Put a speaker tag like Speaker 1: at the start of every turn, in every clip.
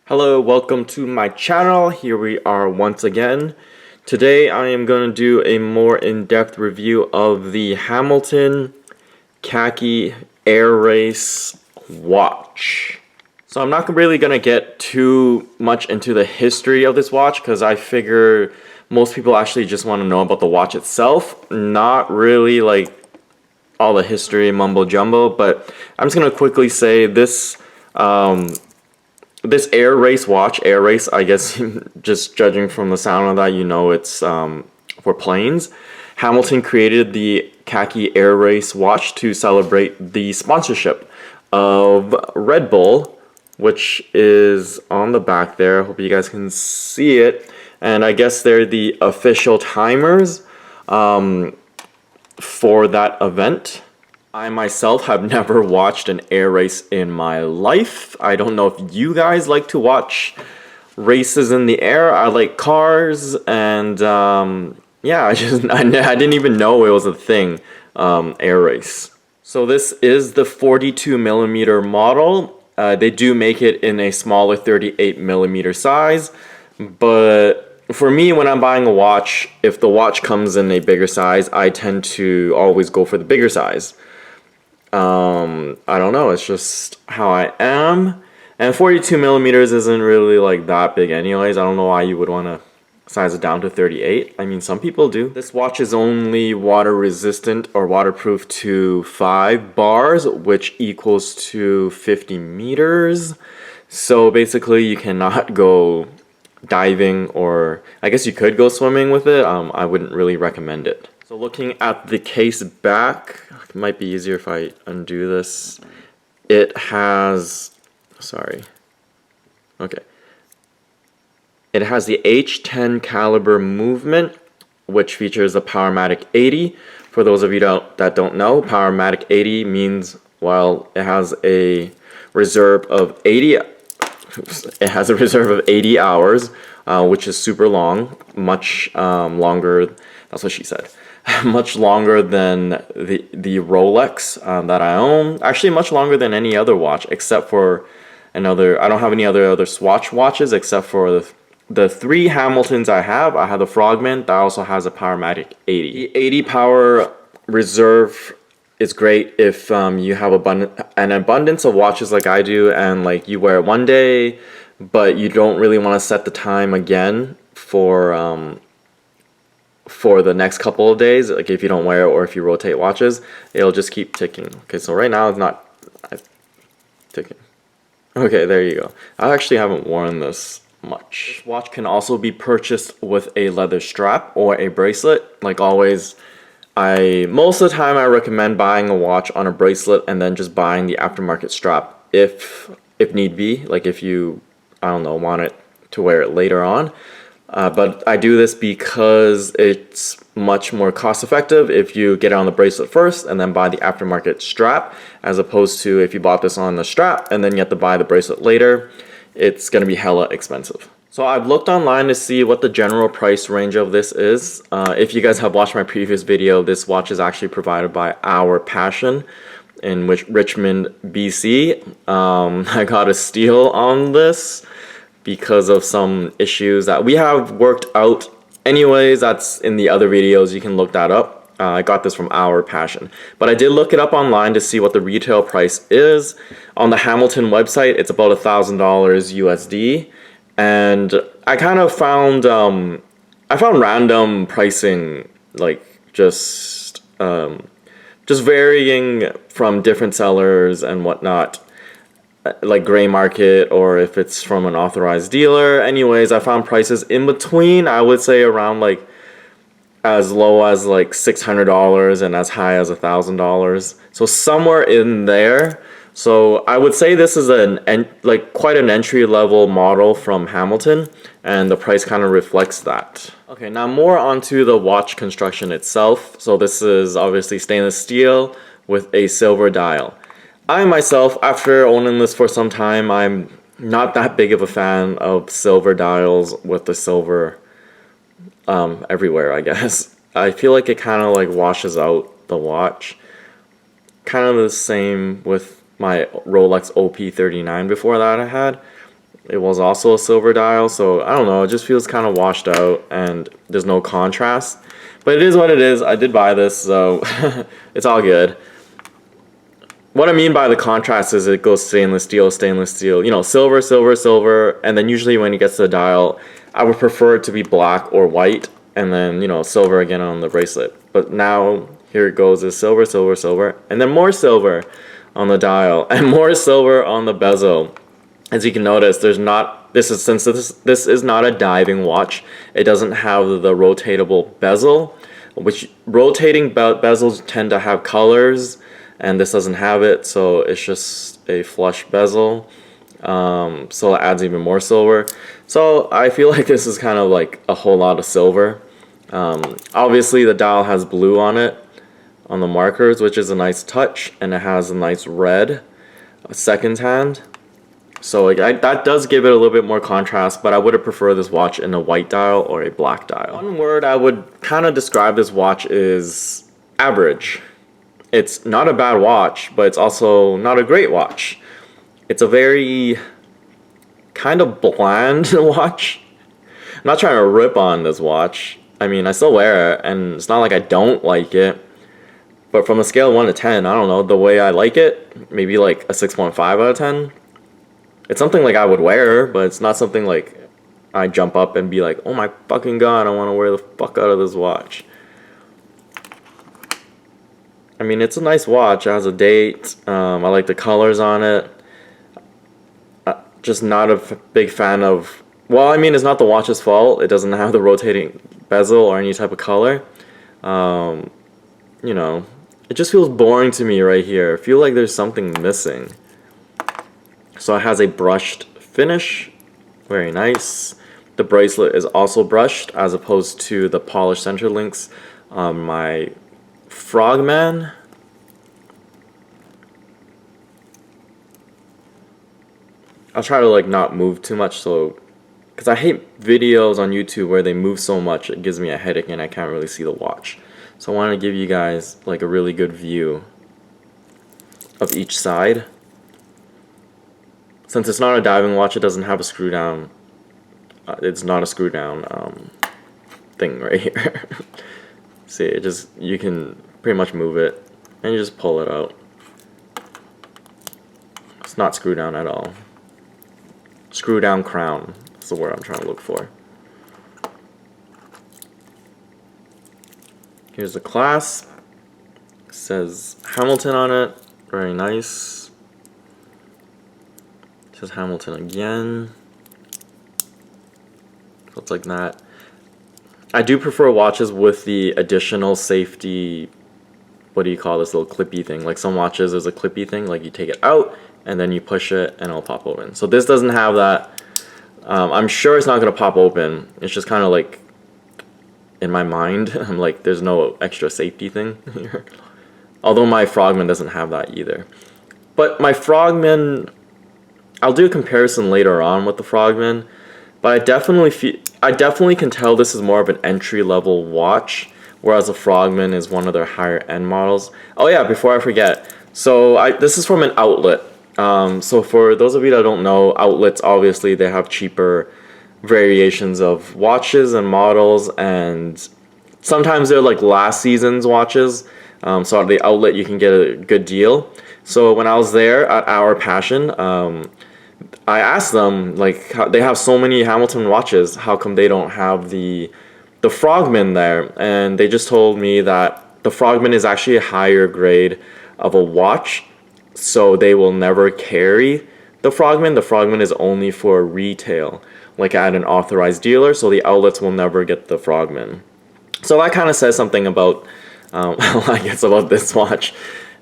Speaker 1: Hello, welcome to my channel. Here we are once again. Today I am going to do a more in-depth review of the Hamilton Khaki Air Race watch. So I'm not really going to get too much into the history of this watch because I figure most people actually just want to know about the watch itself, not really like all the history mumbo jumbo, but I'm just going to quickly say this this Air Race watch, Air Race, I guess, just judging from the sound of that, you know it's for planes. Hamilton created the Khaki Air Race watch to celebrate the sponsorship of Red Bull, which is on the back there. Hope you guys can see it. And I guess they're the official timers for that event. I myself have never watched an air race in my life. I don't know if you guys like to watch races in the air. I like cars, and yeah, I didn't even know it was a thing, air race. So this is the 42mm model. They do make it in a smaller 38mm size, but for me, when I'm buying a watch, if the watch comes in a bigger size, I tend to always go for the bigger size. I don't know, it's just how I am. And 42mm isn't really like that big anyways. I don't know why you would want to size it down to 38. I mean, some people do. This watch is only water resistant or waterproof to 5 bars, which equals to 50 meters. So basically you cannot go diving, or I guess you could go swimming with it. I wouldn't really recommend it. So looking at the case back, it might be easier if I undo this. It has, it has the H10 caliber movement, which features a Powermatic 80. For those of you that don't know, Powermatic 80 means, well, it has a reserve of 80. It has a reserve of 80 hours, which is super long, much longer. That's what she said. Much longer than the Rolex that I own. Actually, much longer than any other watch, except for another. I don't have any other Swatch watches except for the 3 Hamiltons I have. I have the Frogman that also has a Powermatic 80. The 80 power reserve is great if you have an abundance of watches like I do, and like you wear it one day, but you don't really want to set the time again for the next couple of days. Like if you don't wear it or if you rotate watches, it'll just keep ticking. Okay, so right now it's not ticking. Okay, there you go. I actually haven't worn this much. This watch can also be purchased with a leather strap or a bracelet. Like always, most of the time I recommend buying a watch on a bracelet and then just buying the aftermarket strap if need be. Like if you, I don't know, want it to wear it later on. But I do this because it's much more cost effective if you get it on the bracelet first and then buy the aftermarket strap, as opposed to if you bought this on the strap and then you have to buy the bracelet later. It's going to be hella expensive. So I've looked online to see what the general price range of this is. If you guys have watched my previous video, this watch is actually provided by Our Passion in Richmond, BC. I got a steal on this because of some issues that we have worked out. Anyways, that's in the other videos. You can look that up. I got this from Our Passion. But I did look it up online to see what the retail price is. On the Hamilton website, it's about $1,000 USD. And I kind of found, I found random pricing, like just varying from different sellers and whatnot, like gray market, or if it's from an authorized dealer. Anyways, I found prices in between. I would say around like as low as like $600 and as high as $1,000. So somewhere in there. So I would say this is quite an entry level model from Hamilton, and the price kind of reflects that. Okay, now more onto the watch construction itself. So this is obviously stainless steel with a silver dial. I myself, after owning this for some time, I'm not that big of a fan of silver dials with the silver everywhere, I guess. I feel like it kind of like washes out the watch. Kind of the same with my Rolex OP39 before that I had. it was also a silver dial, so I don't know, it just feels kind of washed out and there's no contrast. But it is what it is. I did buy this, so it's all good. What I mean by the contrast is it goes stainless steel, you know, silver, silver, silver, and then usually when it gets to the dial, I would prefer it to be black or white, and then, you know, silver again on the bracelet. But now, here it goes, is silver, silver, silver, and then more silver on the dial, and more silver on the bezel. As you can notice, there's not, since this is not a diving watch, it doesn't have the rotatable bezel, which rotating bezels tend to have colors, and this doesn't have it, so it's just a flush bezel. So it adds even more silver. So I feel like this is kind of like a whole lot of silver. Obviously the dial has blue on it, on the markers, which is a nice touch, and it has a nice red second hand. So like that does give it a little bit more contrast, but I would have preferred this watch in a white dial or a black dial. One word I would kind of describe this watch is average. It's not a bad watch, but it's also not a great watch. It's a very kind of bland watch. I'm not trying to rip on this watch. I mean, I still wear it, and it's not like I don't like it. But from a scale of 1 to 10, I don't know, the way I like it, maybe like a 6.5 out of 10. It's something like I would wear, but it's not something like I jump up and be like, oh my fucking god, I want to wear the fuck out of this watch. I mean, it's a nice watch. It has a date. I like the colors on it. Just not a big fan of... Well, I mean, it's not the watch's fault. It doesn't have the rotating bezel or any type of color. You know, it just feels boring to me right here. I feel like there's something missing. So it has a brushed finish. Very nice. The bracelet is also brushed as opposed to the polished center links on my Frogman. I'll try to like not move too much, so because I hate videos on YouTube where they move so much it gives me a headache and I can't really see the watch. So I want to give you guys like a really good view of each side. Since it's not a diving watch, it doesn't have a screw down. It's not a screw down thing right here. See, it just, you can pretty much move it and you just pull it out. It's not screw down at all. Screw down crown. That's the word I'm trying to look for. Here's the clasp. It says Hamilton on it. Very nice. It says Hamilton again. Looks like that. I do prefer watches with the additional safety, what do you call this little clippy thing? Like some watches there's a clippy thing, like you take it out and then you push it and it'll pop open. So this doesn't have that. I'm sure it's not going to pop open. It's just kind of like, in my mind, I'm like, there's no extra safety thing here. Although my Frogman doesn't have that either. But my Frogman, I'll do a comparison later on with the Frogman. But I definitely can tell this is more of an entry-level watch, whereas the Frogman is one of their higher-end models. Oh yeah, before I forget, so this is from an outlet. So for those of you that don't know, outlets obviously they have cheaper variations of watches and models, and sometimes they're like last season's watches. So at the outlet you can get a good deal. So when I was there at Our Passion, I asked them, like, they have so many Hamilton watches, how come they don't have the Frogman there? And they just told me that the Frogman is actually a higher grade of a watch, so they will never carry the Frogman. The Frogman is only for retail, like at an authorized dealer, so the outlets will never get the Frogman. So that kind of says something about, I guess, about this watch.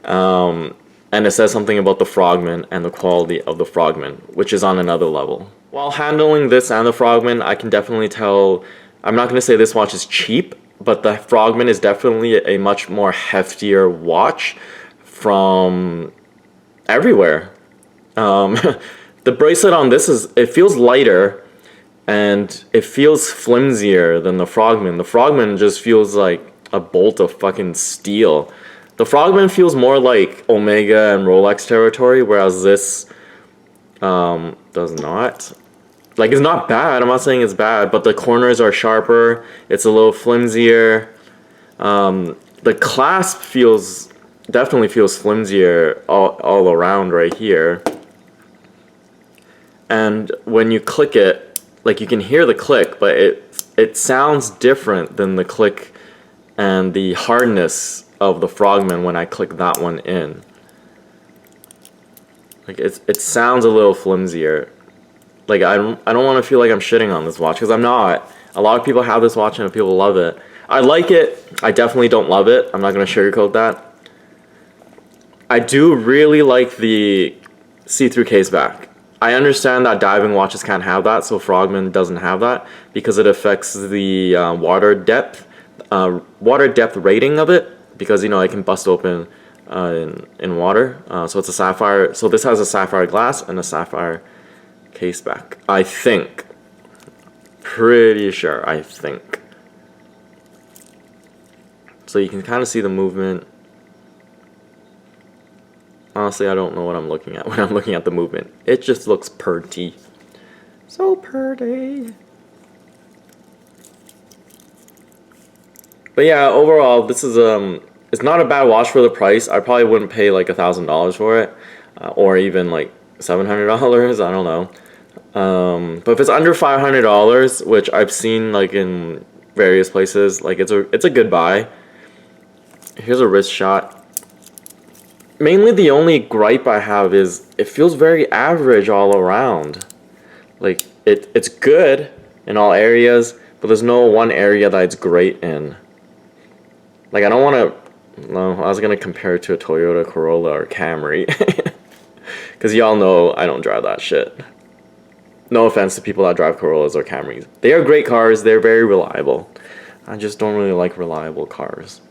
Speaker 1: And it says something about the Frogman and the quality of the Frogman, which is on another level. While handling this and the Frogman, I can definitely tell, I'm not going to say this watch is cheap, but the Frogman is definitely a much more heftier watch from everywhere. The bracelet on this it feels lighter and it feels flimsier than the Frogman. The Frogman just feels like a bolt of fucking steel. The Frogman feels more like Omega and Rolex territory, whereas this does not. Like, it's not bad. I'm not saying it's bad, but the corners are sharper. It's a little flimsier. The clasp definitely feels flimsier all around right here. And when you click it, like, you can hear the click, but it sounds different than the click and the hardness of the Frogman when I click that one in. Like, it sounds a little flimsier. Like, I don't want to feel like I'm shitting on this watch, because I'm not. A lot of people have this watch and people love it. I like it. I definitely don't love it. I'm not going to sugarcoat that. I do really like the see-through case back. I understand that diving watches can't have that, so Frogman doesn't have that, because it affects the water depth rating of it, because, you know, it can bust open in water. So it's a sapphire. So this has a sapphire glass and a sapphire case back. I think. Pretty sure, I think. So you can kind of see the movement. Honestly, I don't know what I'm looking at when I'm looking at the movement. It just looks pretty. So pretty. But yeah, overall, this is it's not a bad watch for the price. I probably wouldn't pay like $1,000 for it, or even like $700. I don't know. But if it's under $500, which I've seen like in various places, like it's a good buy. Here's a wrist shot. Mainly the only gripe I have is it feels very average all around. Like it's good in all areas, but there's no one area that it's great in. Like, I don't want to. No, I was gonna compare it to a Toyota Corolla or Camry, because y'all know I don't drive that shit. No offense to people that drive Corollas or Camrys. They are great cars. They're very reliable. I just don't really like reliable cars.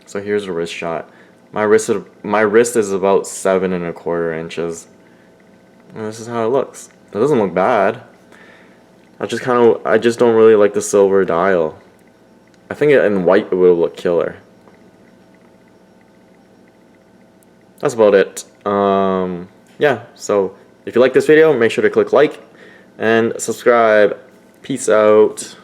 Speaker 1: So here's a wrist shot. My wrist is about 7¼ inches. And this is how it looks. It doesn't look bad. I just don't really like the silver dial. I think in white it would look killer. That's about it. Yeah, so if you like this video, make sure to click like and subscribe. Peace out.